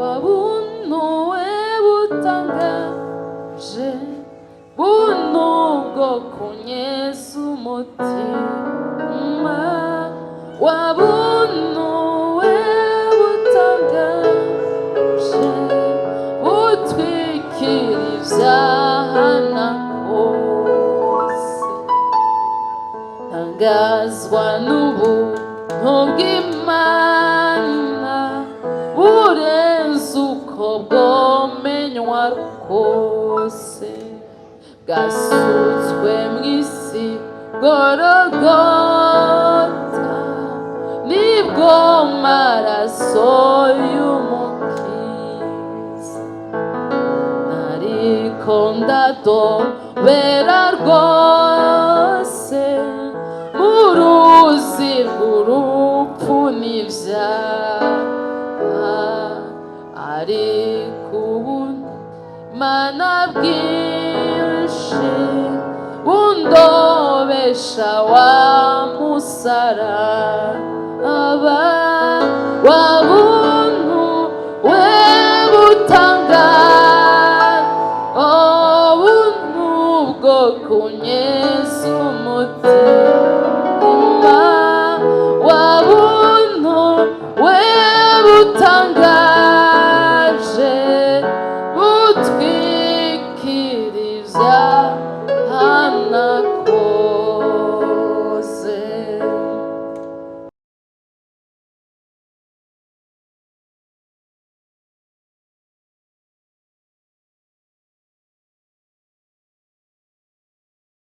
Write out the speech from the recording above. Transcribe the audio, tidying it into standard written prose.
wabunuwe butangaje buno bwo kunyeza umutima wabunuwe butangaje butwikira ibyaha na kose ntangazwa n'ubuntu bw'Imana burenze uko bwomenywa rwose bwasutswe mu isi Gologota nibwo maraso y'umukiza nariko ndadobera rwose mu ruzi rw'urupfu n'ivyaha ariko ubuntu Imana bwinshi bundobesha wa musaraba